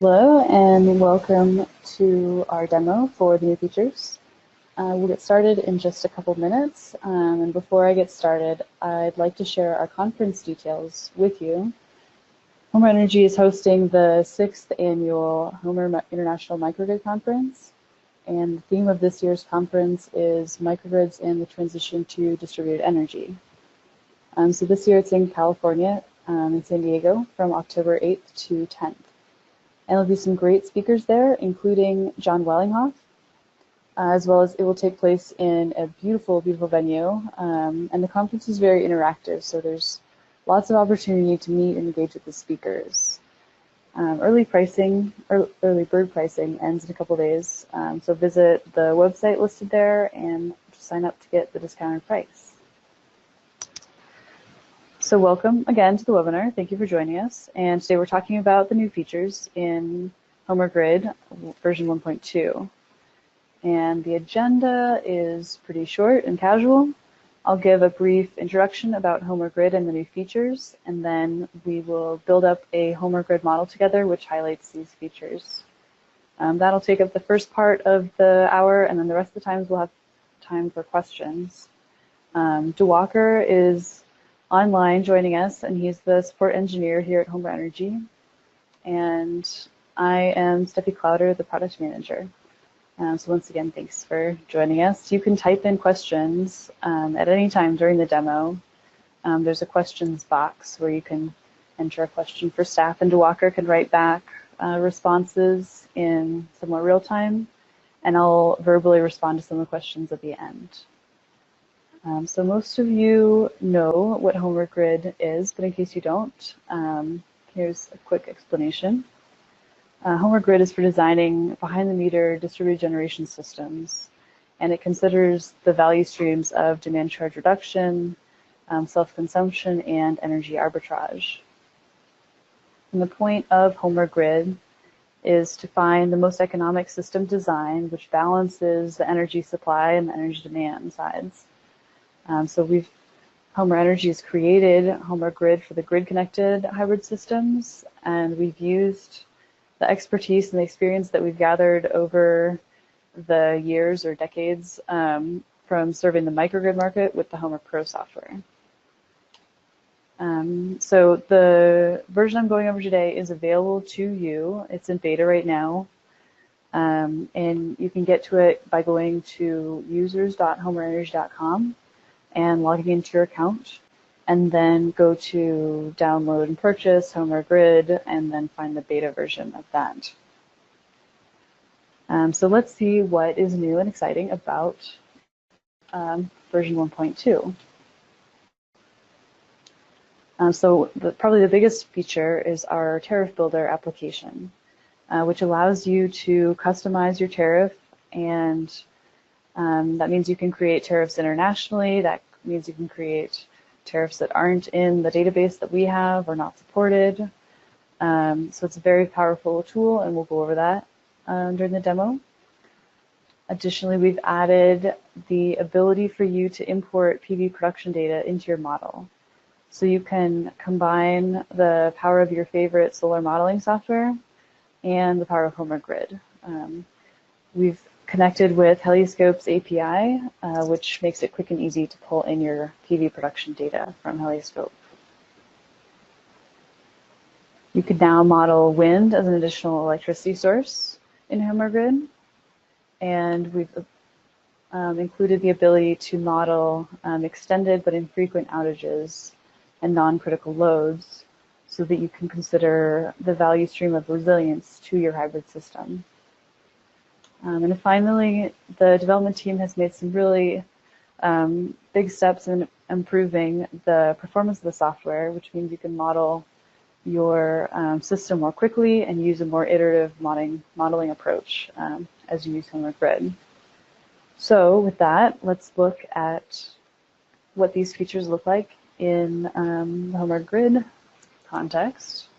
Hello and welcome to our demo for the new features. We'll get started in just a couple minutes, and before I get started, I'd like to share our conference details with you. HOMER Energy is hosting the 6th annual HOMER International Microgrid Conference, and the theme of this year's conference is Microgrids and the Transition to Distributed Energy. So this year it's in California, in San Diego, from October 8th to 10th. And there'll be some great speakers there, including John Wellinghoff, as well as it will take place in a beautiful, beautiful venue. And the conference is very interactive, so there's lots of opportunity to meet and engage with the speakers. Early bird pricing ends in a couple days, so visit the website listed there and sign up to get the discounted price. So welcome again to the webinar. Thank you for joining us. And today we're talking about the new features in HOMER Grid version 1.2. And the agenda is pretty short and casual. I'll give a brief introduction about HOMER Grid and the new features, and then we will build up a HOMER Grid model together which highlights these features. That'll take up the first part of the hour, and then the rest of the times we'll have time for questions. DeWalker is online joining us, and he's the support engineer here at HOMER Energy. And I am Steffi Clowder, the product manager. So once again, thanks for joining us. You can type in questions at any time during the demo. There's a questions box where you can enter a question for staff, and DeWalker can write back responses in somewhat real time, and I'll verbally respond to some of the questions at the end. So most of you know what HOMER Grid is, but in case you don't, here's a quick explanation. HOMER Grid is for designing behind-the-meter distributed generation systems, and it considers the value streams of demand charge reduction, self-consumption, and energy arbitrage. And the point of HOMER Grid is to find the most economic system design which balances the energy supply and the energy demand sides. So HOMER Energy has created HOMER Grid for the grid-connected hybrid systems, and we've used the expertise and the experience that we've gathered over the years or decades from serving the microgrid market with the HOMER Pro software. So the version I'm going over today is available to you. It's in beta right now, and you can get to it by going to users.homerenergy.com and logging into your account, and then go to download and purchase HOMER Grid, and then find the beta version of that. So let's see what is new and exciting about version 1.2. So probably the biggest feature is our Tariff Builder application, which allows you to customize your tariff, and that means you can create tariffs internationally. That means you can create tariffs that aren't in the database that we have or not supported. So it's a very powerful tool, and we'll go over that during the demo. Additionally, we've added the ability for you to import PV production data into your model. So you can combine the power of your favorite solar modeling software and the power of HOMER Grid. We've connected with HelioScope's API, which makes it quick and easy to pull in your PV production data from HelioScope. You can now model wind as an additional electricity source in HOMER Grid, and we've included the ability to model extended but infrequent outages and non-critical loads so that you can consider the value stream of resilience to your hybrid system. And finally, the development team has made some really big steps in improving the performance of the software, which means you can model your system more quickly and use a more iterative modeling approach as you use HOMER Grid. So with that, let's look at what these features look like in the HOMER Grid context.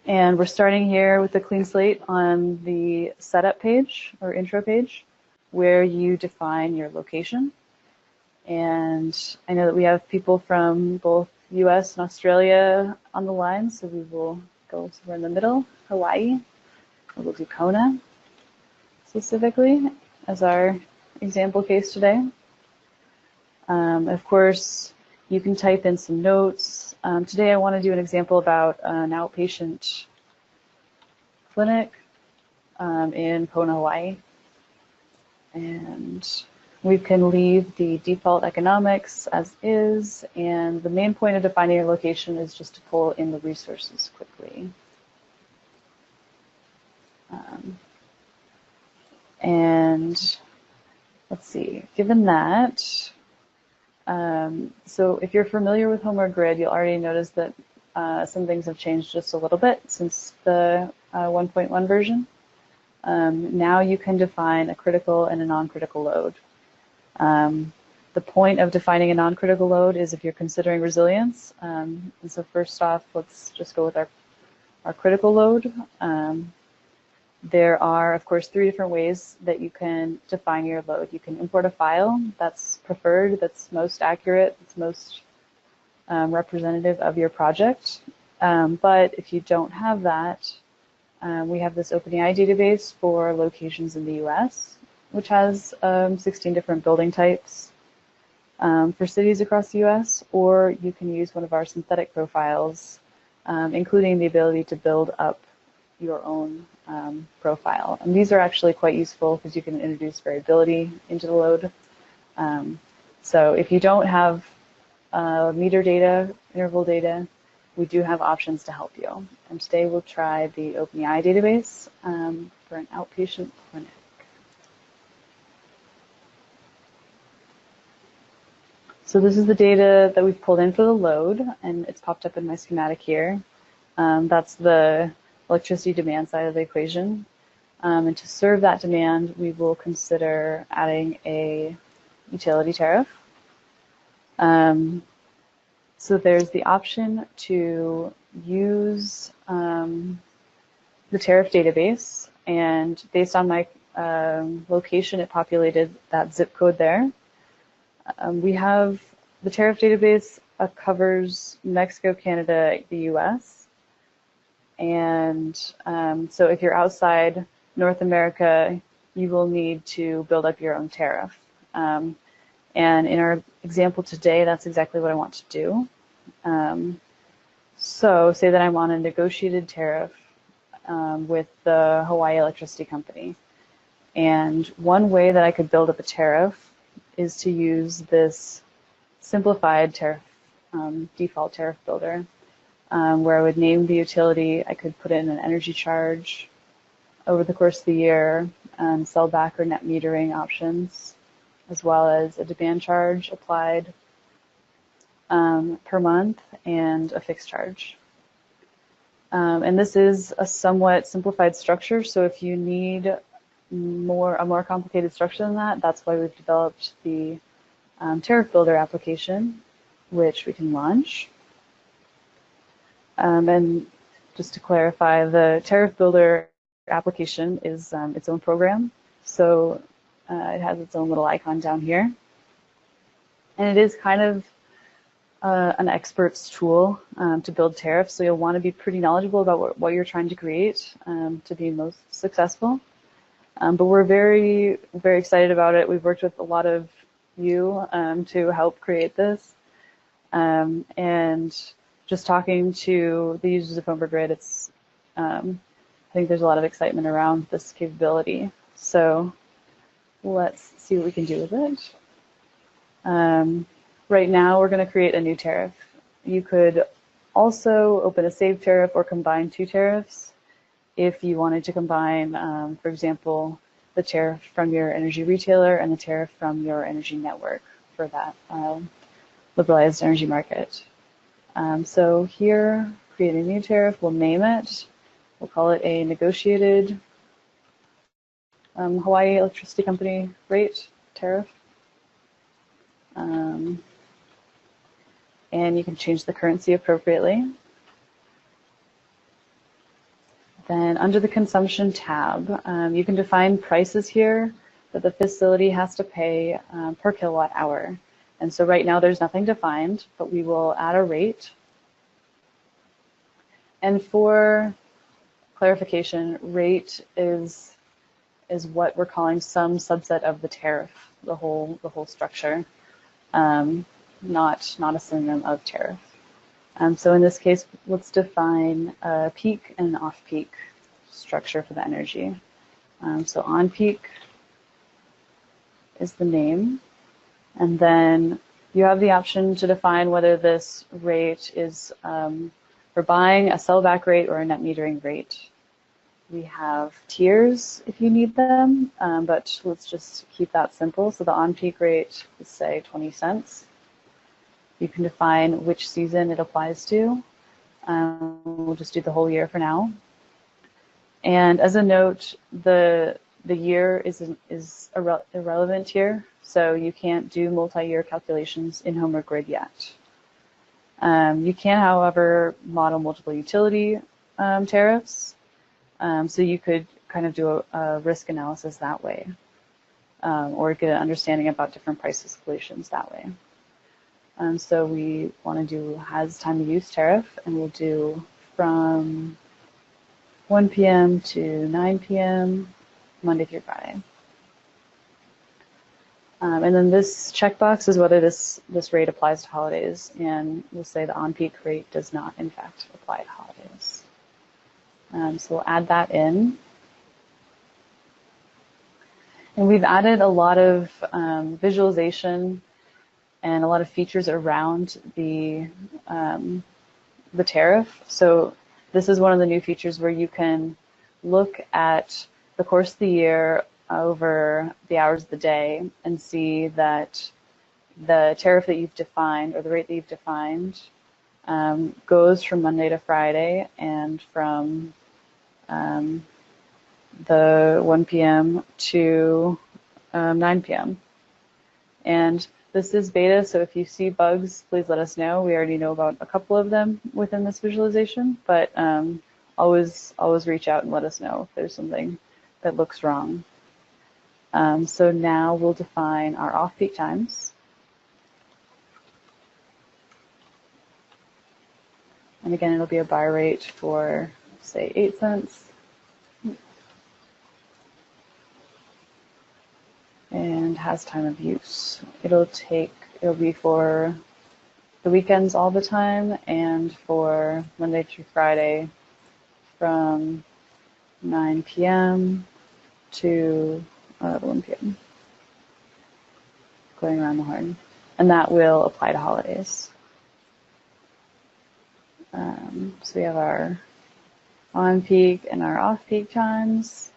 And we're starting here with a clean slate on the setup page or intro page, where you define your location. And I know that we have people from both US and Australia on the line, so we will go somewhere in the middle, Hawaii. We'll do Kona specifically as our example case today. Of course, you can type in some notes. Today I want to do an example about an outpatient clinic in Kona, Hawaii. And we can leave the default economics as is, and the main point of defining your location is just to pull in the resources quickly. And let's see, given that, so if you're familiar with HOMER Grid, you'll already notice that some things have changed just a little bit since the 1.1 version. Now you can define a critical and a non-critical load. The point of defining a non-critical load is if you're considering resilience. And so first off, let's just go with our critical load. There are, of course, 3 different ways that you can define your load. You can import a file. That's preferred. That's most accurate. It's most representative of your project. But if you don't have that, we have this OpenAI database for locations in the US, which has 16 different building types for cities across the US, or you can use one of our synthetic profiles, including the ability to build up your own profile. And these are actually quite useful because you can introduce variability into the load. So if you don't have meter data, interval data, we do have options to help you. And today we'll try the OpenAI database for an outpatient clinic. So this is the data that we've pulled in for the load, and it's popped up in my schematic here. That's the electricity demand side of the equation. And to serve that demand, we will consider adding a utility tariff. So there's the option to use the tariff database, and based on my location, it populated that zip code there. We have the tariff database covers Mexico, Canada, the US. And so if you're outside North America, you will need to build up your own tariff. And in our example today, that's exactly what I want to do. So say that I'm on a negotiated tariff with the Hawaii Electricity Company. And one way that I could build up a tariff is to use this simplified tariff, default tariff builder, where I would name the utility. I could put in an energy charge over the course of the year, and sellback or net metering options, as well as a demand charge applied per month and a fixed charge. And this is a somewhat simplified structure, so if you need a more complicated structure than that, that's why we've developed the tariff builder application, which we can launch. And just to clarify, the tariff builder application is its own program, so it has its own little icon down here. And it is kind of an expert's tool to build tariffs, so you'll want to be pretty knowledgeable about what you're trying to create to be most successful. But we're very, very excited about it. We've worked with a lot of you to help create this. And just talking to the users of HOMER Grid, it's I think there's a lot of excitement around this capability. So let's see what we can do with it. Right now, we're going to create a new tariff. You could also open a saved tariff or combine 2 tariffs if you wanted to combine, for example, the tariff from your energy retailer and the tariff from your energy network for that liberalized energy market. So here, create a new tariff. We'll name it. We'll call it a negotiated Hawaii Electricity Company rate tariff. And you can change the currency appropriately. Then under the consumption tab, you can define prices here that the facility has to pay per kilowatt hour. And so right now there's nothing defined, but we will add a rate. And for clarification, rate is what we're calling some subset of the tariff, the whole structure, not a synonym of tariff. So in this case, let's define a peak and an off-peak structure for the energy. So on-peak is the name, and then you have the option to define whether this rate is for buying, a sellback rate, or a net metering rate. We have tiers if you need them, but let's just keep that simple. So the on-peak rate is, say, 20 cents. You can define which season it applies to. We'll just do the whole year for now. And as a note, the year is irrelevant here, so you can't do multi-year calculations in HOMER Grid yet. You can, however, model multiple utility tariffs. So you could kind of do a risk analysis that way, or get an understanding about different price escalations that way. So we want to do has time of use tariff, and we'll do from 1 p.m. to 9 p.m. Monday through Friday. And then this checkbox is whether this rate applies to holidays, and we'll say the on-peak rate does not, in fact, apply to holidays. So we'll add that in. And we've added a lot of visualization and a lot of features around the tariff. So this is one of the new features where you can look at the course of the year over the hours of the day and see that the tariff that you've defined, or the rate that you've defined, goes from Monday to Friday and from the 1 p.m. to 9 p.m. And this is beta, so if you see bugs, please let us know. We already know about a couple of them within this visualization, but always reach out and let us know if there's something that looks wrong. So now we'll define our off-peak times. And again, it'll be a buy rate for, say, 8 cents. And has time of use. It'll be for the weekends all the time, and for Monday through Friday from 9 p.m. to 1 p.m. going around the horn. And that will apply to holidays. So we have our on-peak and our off-peak times.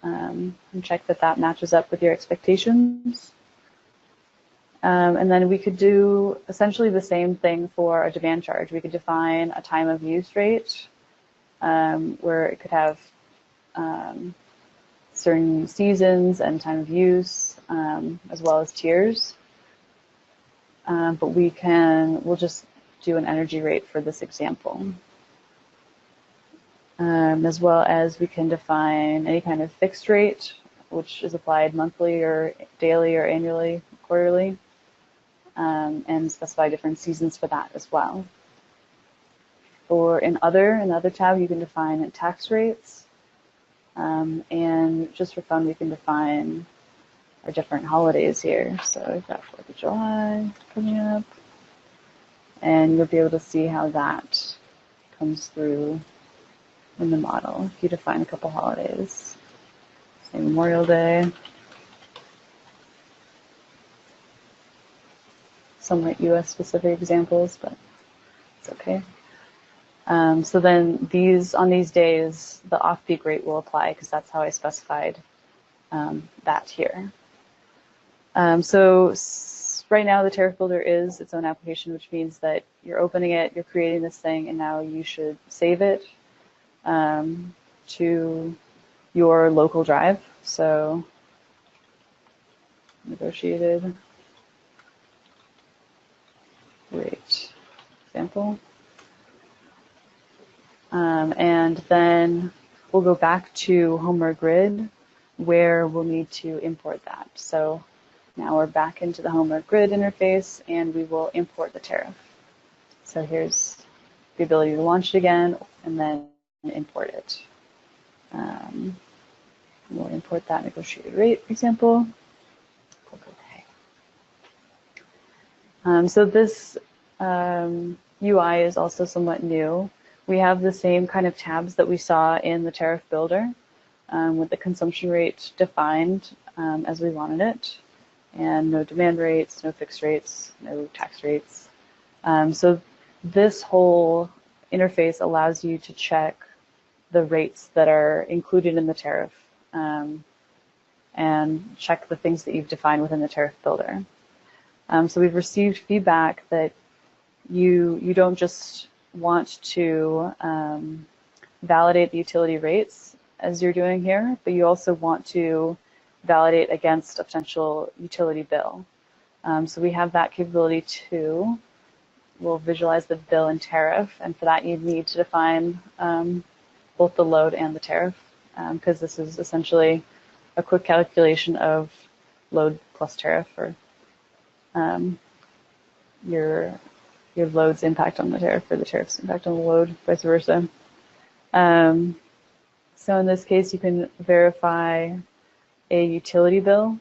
And check that matches up with your expectations. And then we could do essentially the same thing for a demand charge. We could define a time of use rate where it could have certain seasons and time of use, as well as tiers. But we'll just do an energy rate for this example. As well as we can define any kind of fixed rate, which is applied monthly or daily or annually, quarterly, and specify different seasons for that as well. Or in the other tab, you can define tax rates, and just for fun, we can define our different holidays here. So we've got 4th of July coming up, and you'll be able to see how that comes through in the model. If you define a couple holidays, say Memorial Day, somewhat US specific examples, but it's okay. So then on these days, the off-peak rate will apply because that's how I specified that here. So right now the Tariff Builder is its own application, which means that you're opening it, you're creating this thing, and now you should save it to your local drive. So negotiated rate example. And then we'll go back to HOMER Grid where we'll need to import that. So Now we're back into the HOMER grid interface, and we will import the tariff. So here's the ability to launch it again and then import it. We'll import that negotiated rate example. Click OK. So this UI is also somewhat new. We have the same kind of tabs that we saw in the tariff builder, with the consumption rate defined as we wanted it, and no demand rates, no fixed rates, no tax rates. So this whole interface allows you to check the rates that are included in the tariff, and check the things that you've defined within the tariff builder. So we've received feedback that you don't just want to validate the utility rates as you're doing here, but you also want to validate against a potential utility bill. So we have that capability too. We'll visualize the bill and tariff, and for that you need to define both the load and the tariff, because this is essentially a quick calculation of load plus tariff, or your load's impact on the tariff or the tariff's impact on the load, vice versa. So in this case, you can verify a utility bill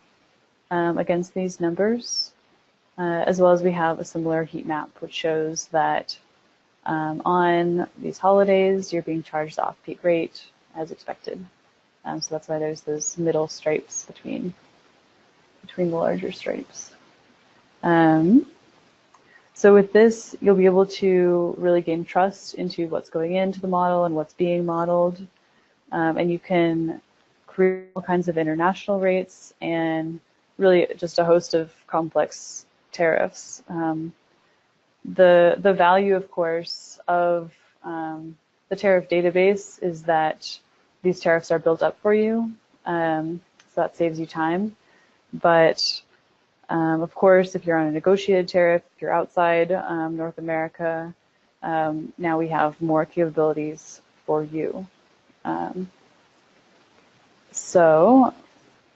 against these numbers, as well as we have a similar heat map, which shows that on these holidays, you're being charged the off-peak rate as expected. So that's why there's those middle stripes between the larger stripes. So with this, you'll be able to really gain trust into what's going into the model and what's being modeled. And you can create all kinds of international rates and really just a host of complex tariffs. The value, of course, of the tariff database is that these tariffs are built up for you, so that saves you time. But of course, if you're on a negotiated tariff, if you're outside North America, now we have more capabilities for you. So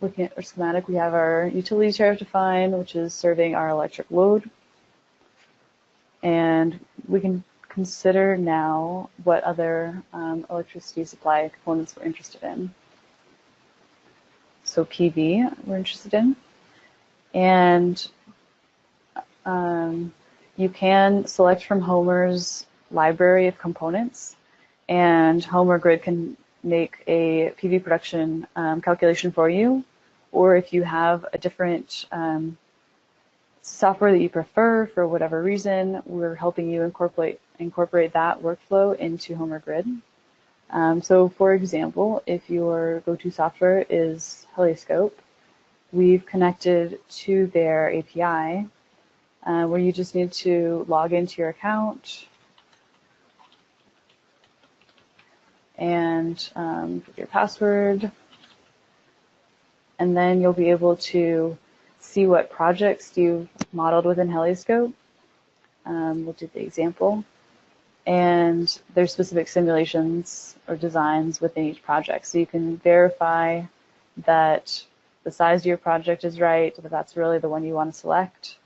looking at our schematic, we have our utility tariff defined, which is serving our electric load. And we can consider now what other electricity supply components we're interested in. So PV we're interested in. And you can select from HOMER's library of components, and HOMER Grid can make a PV production calculation for you, or if you have a different software that you prefer for whatever reason, we're helping you incorporate that workflow into HOMER Grid. So for example, if your go-to software is HelioScope, we've connected to their API, where you just need to log into your account and put your password, and then you'll be able to see what projects you've modeled within HelioScope. We'll do the example. And there's specific simulations or designs within each project. So you can verify that the size of your project is right, that that's really the one you want to select,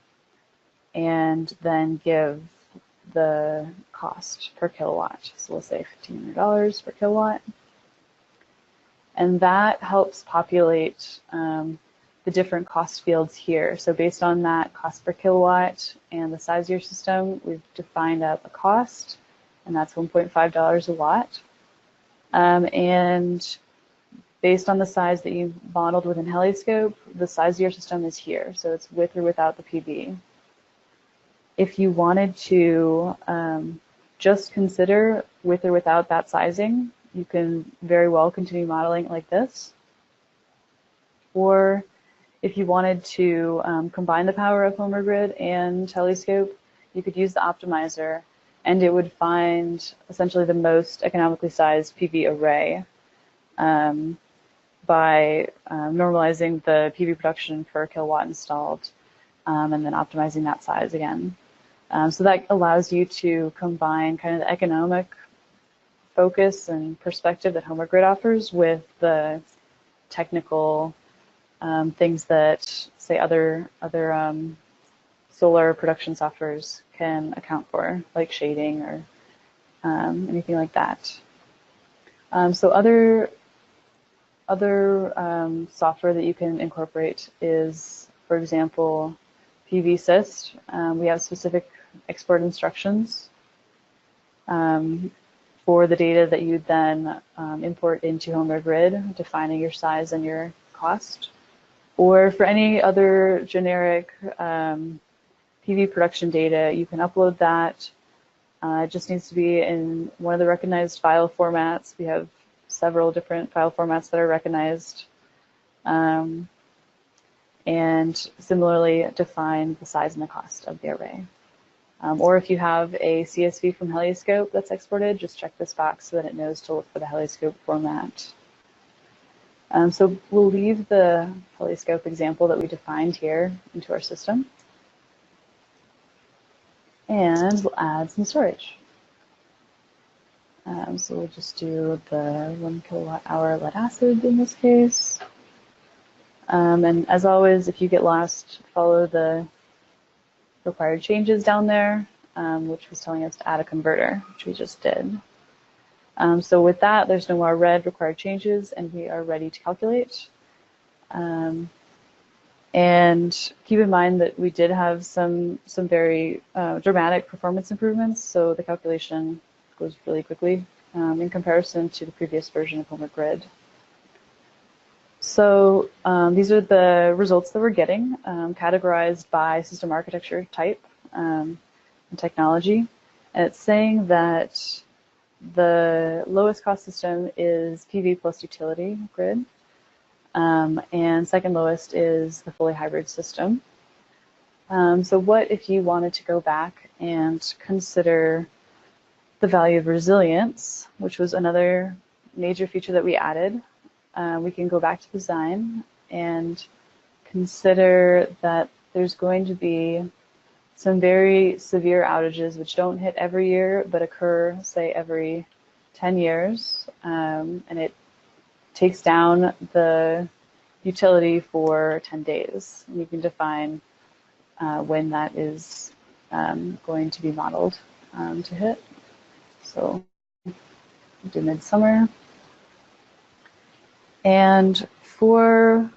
and then give the cost per kilowatt. So we'll say $1,500 per kilowatt. And that helps populate the different cost fields here. So based on that cost per kilowatt and the size of your system, we've defined up a cost, and that's $1.5 a watt. And based on the size that you modeled within HelioScope, the size of your system is here. So it's with or without the PV. If you wanted to just consider with or without that sizing, you can very well continue modeling like this. Or if you wanted to combine the power of HOMER Grid and HelioScope, you could use the optimizer, and it would find essentially the most economically sized PV array by normalizing the PV production per kilowatt installed, and then optimizing that size again. So that allows you to combine kind of the economic focus and perspective that HOMER Grid offers with the technical things that, say, other solar production softwares can account for, like shading or anything like that. So other software that you can incorporate is, for example, PV-Syst. We have specific export instructions for the data that you then import into HOMER Grid, defining your size and your cost. Or for any other generic PV production data, you can upload that. It just needs to be in one of the recognized file formats. We have several different file formats that are recognized. And similarly, define the size and the cost of the array. Or if you have a CSV from HelioScope that's exported, just check this box so that it knows to look for the HelioScope format. So we'll leave the HelioScope example that we defined here into our system. And we'll add some storage. So we'll just do the 1 kilowatt-hour lead acid in this case. And as always, if you get lost, follow the required changes down there, which was telling us to add a converter, which we just did. So with that, there's no more red required changes, and we are ready to calculate. And keep in mind that we did have some very dramatic performance improvements, so the calculation goes really quickly in comparison to the previous version of HOMER Grid. So these are the results that we're getting, categorized by system architecture type and technology. And it's saying that the lowest cost system is PV plus utility grid, and second lowest is the fully hybrid system. So what if you wanted to go back and consider the value of resilience, which was another major feature that we added? We can go back to design and consider that there's going to be some very severe outages which don't hit every year but occur, say, every 10 years. And it takes down the utility for 10 days. And you can define when that is going to be modeled to hit. So do midsummer. And for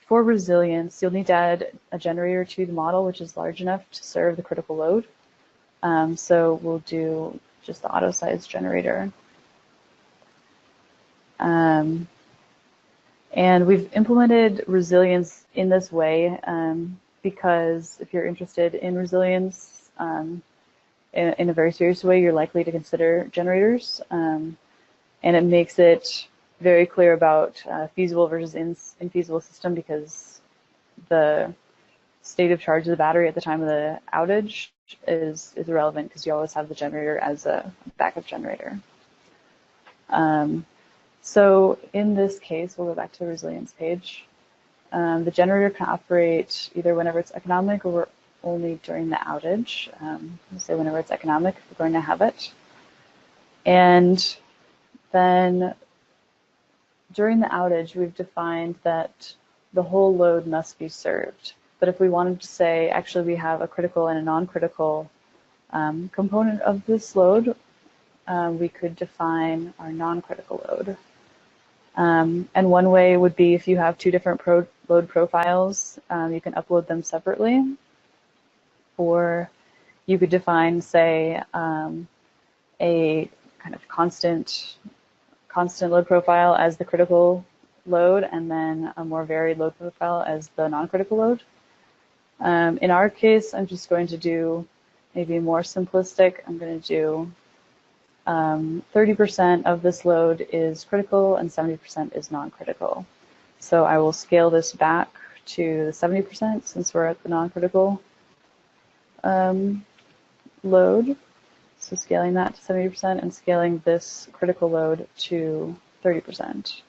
resilience, you'll need to add a generator to the model, which is large enough to serve the critical load. So we'll do just the auto size generator. And we've implemented resilience in this way because if you're interested in resilience in a very serious way, you're likely to consider generators. And it makes it very clear about feasible versus infeasible system, because the state of charge of the battery at the time of the outage is irrelevant, because you always have the generator as a backup generator. So in this case, we'll go back to the resilience page. The generator can operate either whenever it's economic or only during the outage. We'll say whenever it's economic, if we're going to have it. And then during the outage, we've defined that the whole load must be served. But if we wanted to say, actually, we have a critical and a non-critical component of this load, we could define our non-critical load. And one way would be if you have two different load profiles, you can upload them separately. Or you could define, say, a kind of constant load profile as the critical load, and then a more varied load profile as the non-critical load. In our case, I'm just going to do maybe more simplistic. I'm going to do 30% of this load is critical and 70% is non-critical. So I will scale this back to the 70% since we're at the non-critical load. So scaling that to 70% and scaling this critical load to 30%.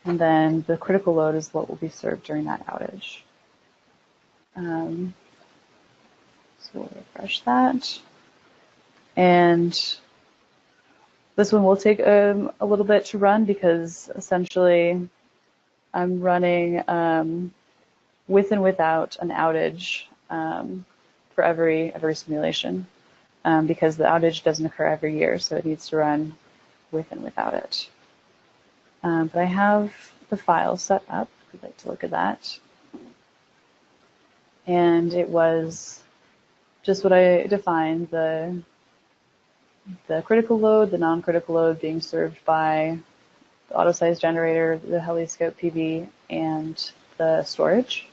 And then the critical load is what will be served during that outage. So we'll refresh that. And This one will take a little bit to run because essentially I'm running with and without an outage for every simulation because the outage doesn't occur every year, so it needs to run with and without it. But I have the file set up, if you'd like to look at that. And it was just what I defined, the critical load, the non-critical load being served by the auto size generator, the HelioScope PV, and the storage.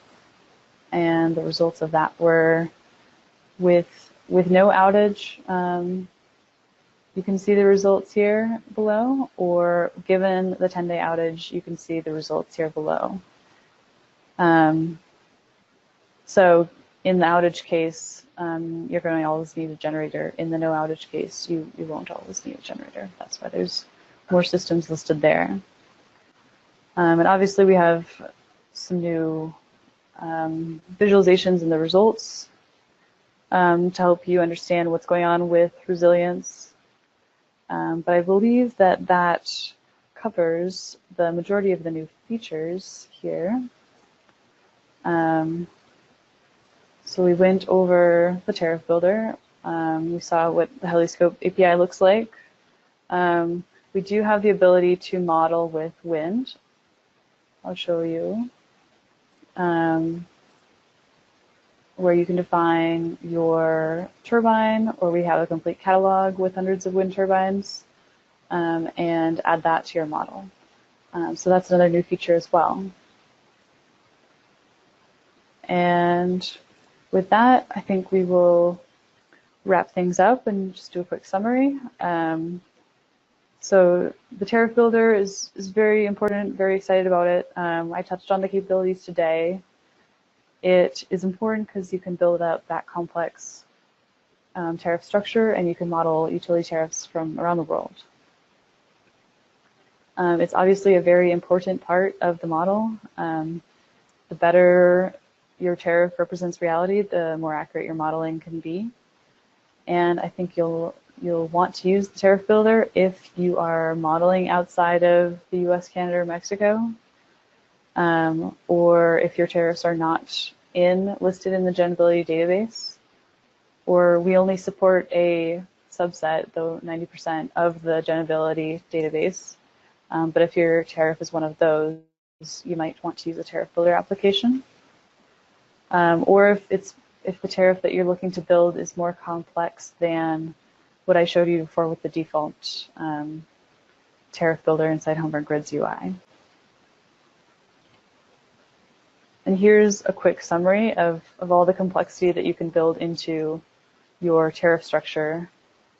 And the results of that were with no outage, you can see the results here below, or given the 10-day outage, you can see the results here below. So in the outage case, you're going to always need a generator. In the no outage case, you won't always need a generator. That's why there's more systems listed there. And obviously we have some new visualizations in the results to help you understand what's going on with resilience. But I believe that covers the majority of the new features here. So we went over the Tariff builder. We saw what the HelioScope API looks like. We do have the ability to model with wind. I'll show you. Where you can define your turbine, or we have a complete catalog with hundreds of wind turbines, and add that to your model. So that's another new feature as well. And with that, I think we will wrap things up and just do a quick summary. So the Tariff builder is very important, very excited about it. I touched on the capabilities today. It is important because you can build up that complex tariff structure, and you can model utility tariffs from around the world. It's obviously a very important part of the model. The better your tariff represents reality, the more accurate your modeling can be. And I think you'll want to use the Tariff builder if you are modeling outside of the US, Canada, or Mexico. Or if your tariffs are not listed in the Genability database, or we only support a subset, though 90% of the Genability database. But if your tariff is one of those, you might want to use a Tariff builder application. Or if the tariff that you're looking to build is more complex than what I showed you before with the default Tariff builder inside HOMER Grid's UI. And here's a quick summary of all the complexity that you can build into your tariff structure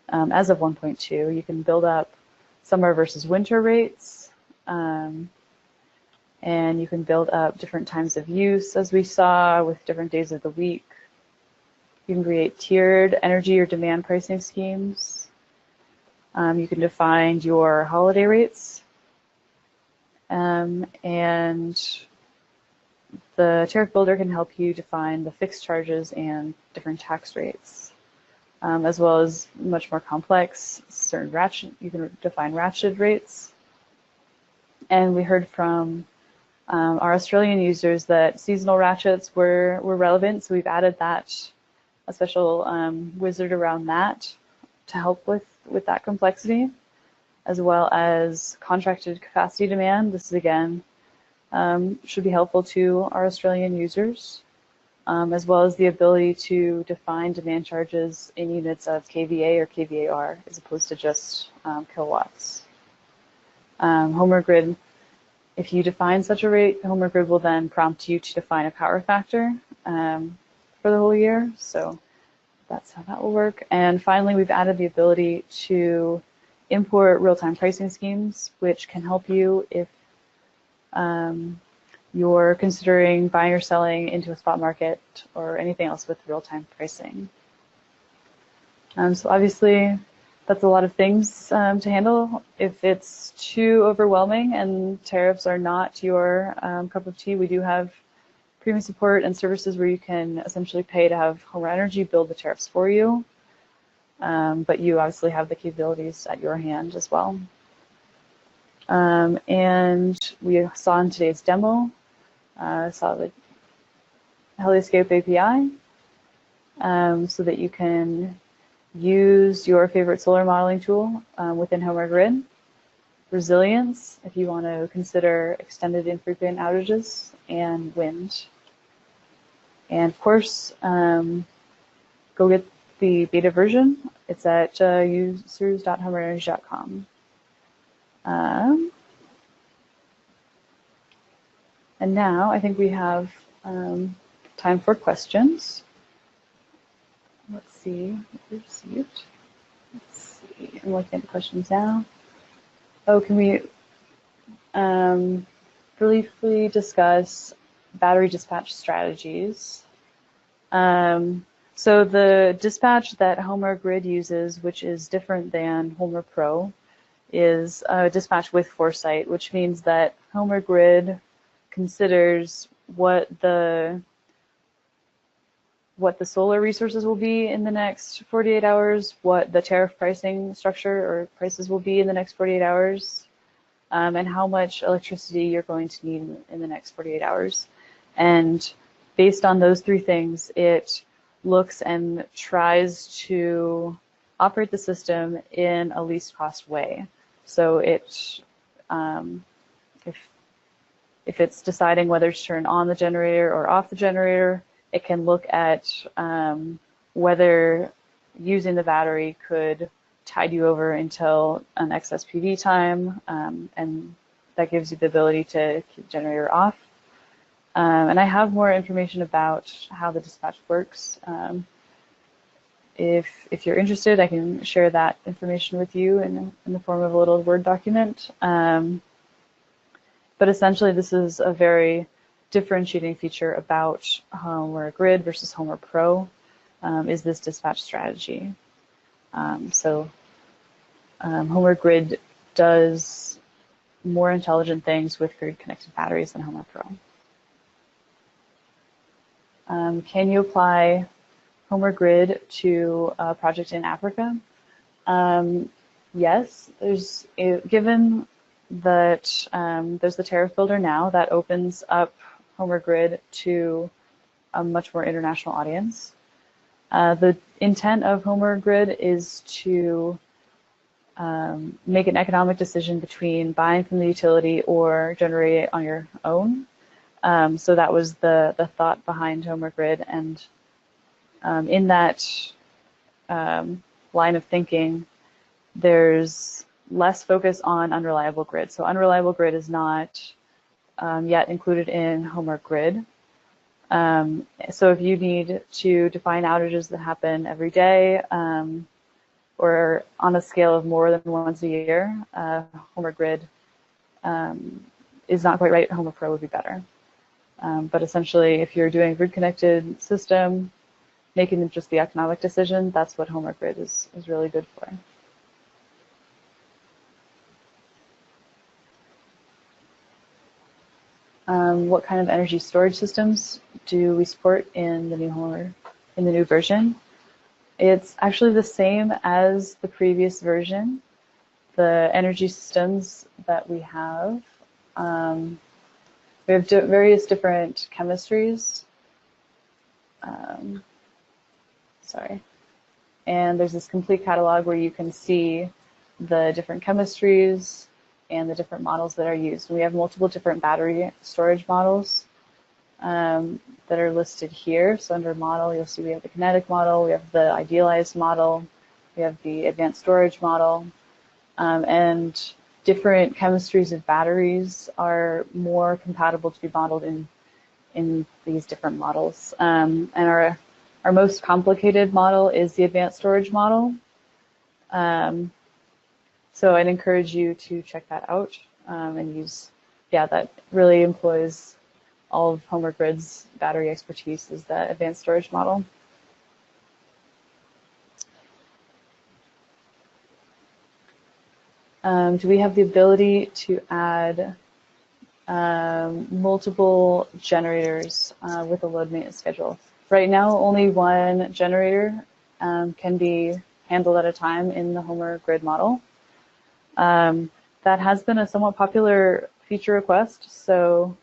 as of 1.2. You can build up summer versus winter rates, and you can build up different times of use, as we saw, with different days of the week. You can create tiered energy or demand pricing schemes. You can define your holiday rates, and the Tariff builder can help you define the fixed charges and different tax rates, as well as much more complex certain ratchet. You can define ratcheted rates. And we heard from our Australian users that seasonal ratchets were relevant, so we've added that, a special wizard around that to help with that complexity, as well as contracted capacity demand. This is, again, should be helpful to our Australian users, as well as the ability to define demand charges in units of kVA or kVAR, as opposed to just kilowatts. HOMER Grid, if you define such a rate, HOMER Grid will then prompt you to define a power factor for the whole year. So that's how that will work. And finally, we've added the ability to import real-time pricing schemes, which can help you if you're considering buying or selling into a spot market or anything else with real-time pricing. So obviously, that's a lot of things to handle. If it's too overwhelming and tariffs are not your cup of tea, we do have premium support and services where you can essentially pay to have HOMER Energy build the tariffs for you. but you obviously have the capabilities at your hand as well. And we saw in today's demo, saw the HelioScope API, so that you can use your favorite solar modeling tool within HOMER Grid. Resilience, if you want to consider extended infrequent outages, and wind. And of course, go get the beta version. It's at users.homerenergy.com. And now I think we have time for questions. Let's see what we received. Let's see. I'm looking at the questions now. Oh, can we briefly discuss battery dispatch strategies? So the dispatch that HOMER Grid uses, which is different than HOMER Pro, is a dispatch with foresight, which means that HOMER Grid considers what the solar resources will be in the next 48 hours, what the tariff pricing structure or prices will be in the next 48 hours, and how much electricity you're going to need in the next 48 hours. And based on those three things, it looks and tries to operate the system in a least cost way. So it, if it's deciding whether to turn on the generator or off the generator, it can look at whether using the battery could tide you over until an excess PV time, and that gives you the ability to keep the generator off. And I have more information about how the dispatch works. If you're interested, I can share that information with you in the form of a little Word document. But essentially, this is a very differentiating feature about HOMER Grid versus HOMER Pro, is this dispatch strategy. HOMER Grid does more intelligent things with grid-connected batteries than HOMER Pro. Can you apply HOMER Grid to a project in Africa? Yes, given that there's the Tariff builder now that opens up HOMER Grid to a much more international audience. The intent of HOMER Grid is to make an economic decision between buying from the utility or generate it on your own. So that was the thought behind HOMER Grid, and in that line of thinking, there's less focus on unreliable grid. So unreliable grid is not yet included in HOMER Grid. So if you need to define outages that happen every day or on a scale of more than once a year, HOMER Grid is not quite right. HOMER Pro would be better. But essentially, if you're doing a grid-connected system, making just the economic decision, that's what HOMER Grid is really good for. What kind of energy storage systems do we support in the new version? It's actually the same as the previous version. The energy systems that we have various different chemistries. And there's this complete catalog where you can see the different chemistries and the different models that are used. We have multiple different battery storage models that are listed here. So under model, you'll see we have the kinetic model, we have the idealized model, we have the advanced storage model, and different chemistries of batteries are more compatible to be modeled in these different models. And our most complicated model is the advanced storage model. So I'd encourage you to check that out and use, that really employs all of HOMER Grid's battery expertise, is the advanced storage model. Do we have the ability to add multiple generators with a load maintenance schedule? Right now, only one generator can be handled at a time in the HOMER grid model. That has been a somewhat popular feature request, so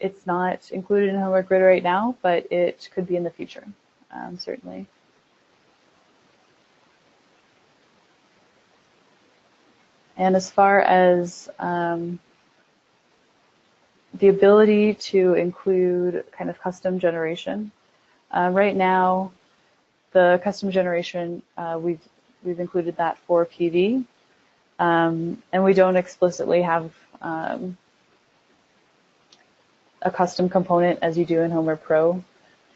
it's not included in HOMER grid right now, but it could be in the future, certainly. And as far as the ability to include kind of custom generation, right now the custom generation, we've included that for PV, and we don't explicitly have a custom component as you do in HOMER Pro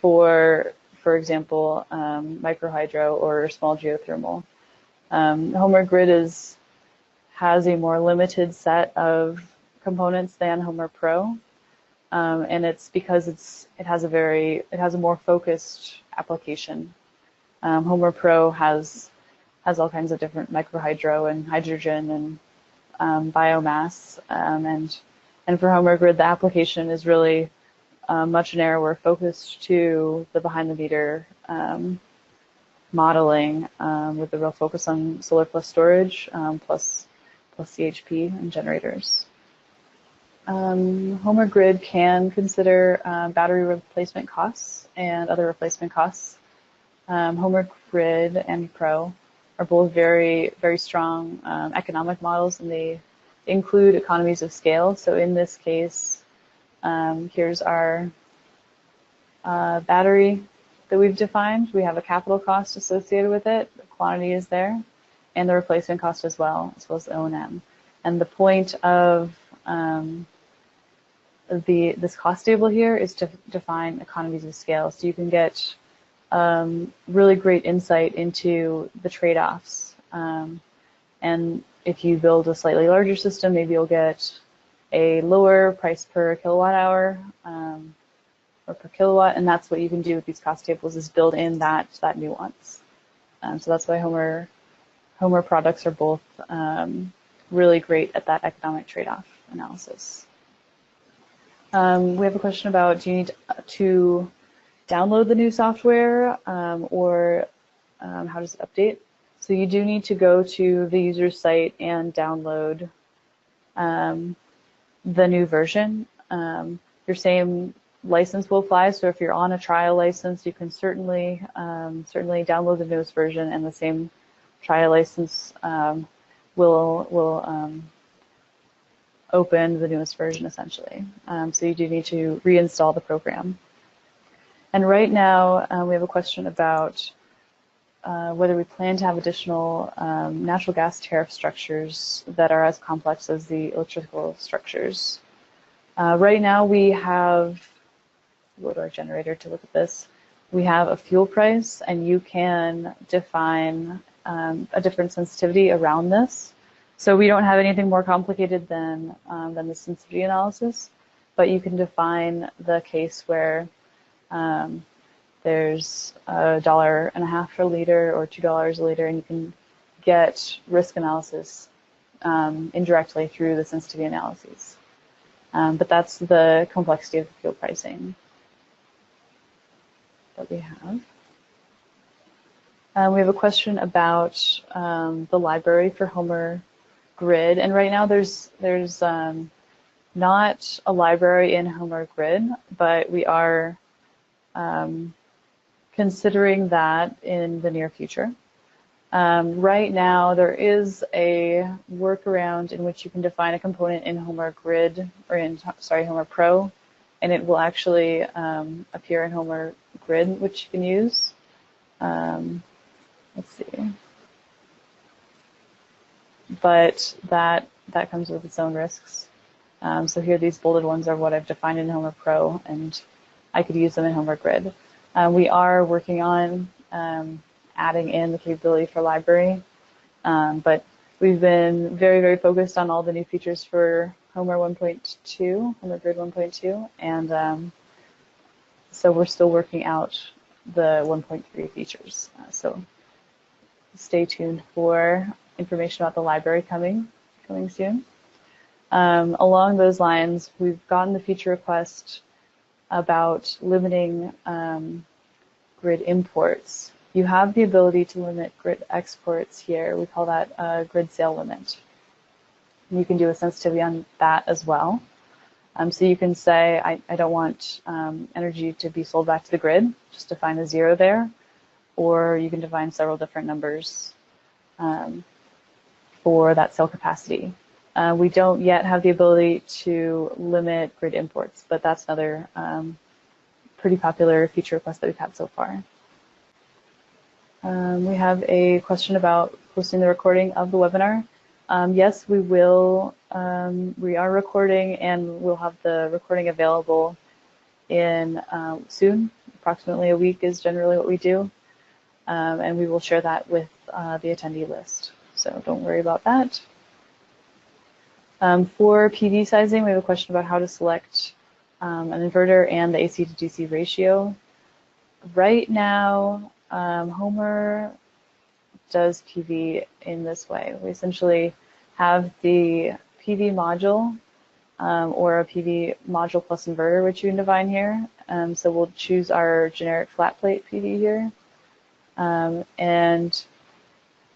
for example, microhydro or small geothermal. HOMER Grid has a more limited set of components than HOMER Pro, and it's because it has a more focused application. HOMER Pro has all kinds of different microhydro and hydrogen and biomass, and for HOMER Grid the application is really much narrower, focused to the behind-the-meter modeling with a real focus on solar plus storage plus CHP and generators. HOMER Grid can consider battery replacement costs and other replacement costs. HOMER Grid and Pro are both very, very strong economic models, and they include economies of scale. So in this case, here's our battery that we've defined. We have a capital cost associated with it, the quantity is there, and the replacement cost as well as O&M. And the point of this cost table here is to define economies of scale, so you can get really great insight into the trade-offs. And if you build a slightly larger system, maybe you'll get a lower price per kilowatt hour or per kilowatt, and that's what you can do with these cost tables, is build in that nuance. So that's why HOMER products are both really great at that economic trade-off analysis. We have a question about, do you need to download the new software or how does it update? So you do need to go to the user site and download the new version. Your same license will apply, so if you're on a trial license, you can certainly download the newest version, and the same trial license will open the newest version essentially. So you do need to reinstall the program. And right now we have a question about whether we plan to have additional natural gas tariff structures that are as complex as the electrical structures. Right now we have, go to our generator to look at this, we have a fuel price, and you can define a different sensitivity around this. So we don't have anything more complicated than the sensitivity analysis, but you can define the case where there's $1.50 a liter or $2 a liter, and you can get risk analysis indirectly through the sensitivity analyses. But that's the complexity of the fuel pricing that we have. We have a question about the library for HOMER Grid, and right now there's not a library in HOMER Grid, but we are considering that in the near future. Right now there is a workaround in which you can define a component in HOMER Grid, or in, sorry, HOMER Pro, and it will actually appear in HOMER Grid, which you can use. Let's see. But that comes with its own risks. So here, these bolded ones are what I've defined in HOMER Pro, and I could use them in HOMER Grid. We are working on adding in the capability for library, but we've been very, very focused on all the new features for HOMER 1.2, HOMER Grid 1.2, and so we're still working out the 1.3 features. So stay tuned for information about the library coming soon. Along those lines, we've gotten the feature request about limiting grid imports. you have the ability to limit grid exports here. We call that a grid sale limit. You can do a sensitivity on that as well. So you can say, I don't want energy to be sold back to the grid, just define a 0 there, or you can define several different numbers for that sale capacity. We don't yet have the ability to limit grid imports, but that's another pretty popular feature request that we've had so far. We have a question about posting the recording of the webinar. Yes, we will. We are recording, and we'll have the recording available in soon. Approximately a week is generally what we do, and we will share that with the attendee list. So don't worry about that. For PV sizing, we have a question about how to select an inverter and the AC to DC ratio. Right now, HOMER does PV in this way. We essentially have the PV module or a PV module plus inverter, which you can define here. So we'll choose our generic flat plate PV here. And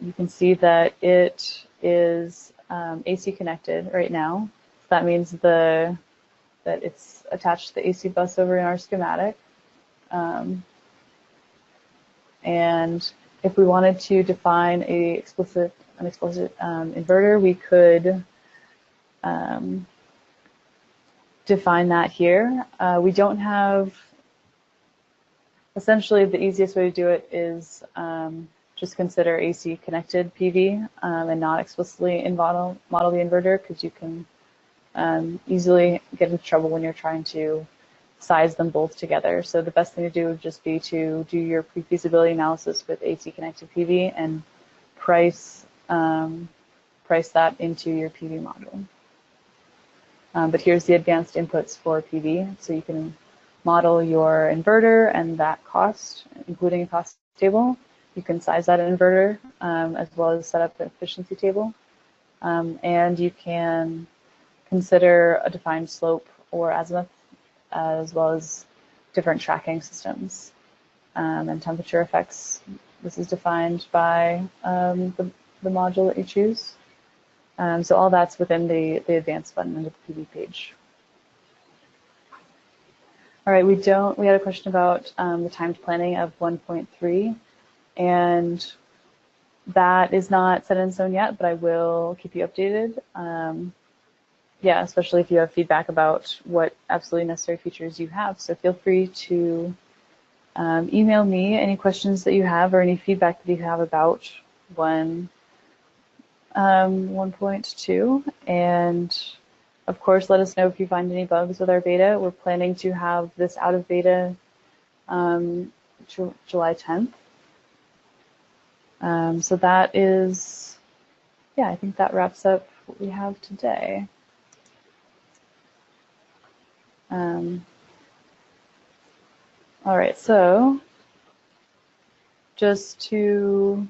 you can see that it is AC connected right now. So that means that it's attached to the AC bus over in our schematic. And if we wanted to define an explicit inverter, we could define that here. We don't have, essentially the easiest way to do it is just consider AC connected PV and not explicitly model the inverter, because you can easily get into trouble when you're trying to size them both together. So the best thing to do would just be to do your pre-feasibility analysis with AC connected PV and price that into your PV module. But here's the advanced inputs for PV. So you can model your inverter and that cost, including a cost table. You can size that inverter as well as set up an efficiency table. And you can consider a defined slope or azimuth, as well as different tracking systems and temperature effects. This is defined by the module that you choose. So all that's within the advanced button under the PV page. All right, we had a question about the timed planning of 1.3, and that is not set in stone yet, but I will keep you updated. Yeah, especially if you have feedback about what absolutely necessary features you have. So feel free to email me any questions that you have or any feedback that you have about 1.2. And of course, let us know if you find any bugs with our beta. We're planning to have this out of beta July 10th. So that is, yeah, I think that wraps up what we have today. All right, so just to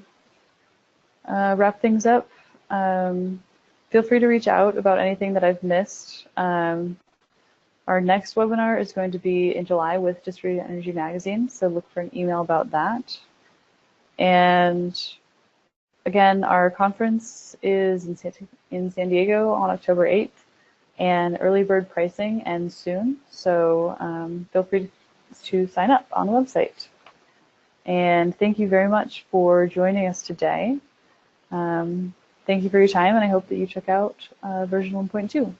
wrap things up, feel free to reach out about anything that I've missed. Our next webinar is going to be in July with Distributed Energy Magazine, so look for an email about that. And again, our conference is in San Diego on October 8th, and early bird pricing ends soon, so feel free to sign up on the website. And thank you very much for joining us today. Thank you for your time, and I hope that you check out version 1.2.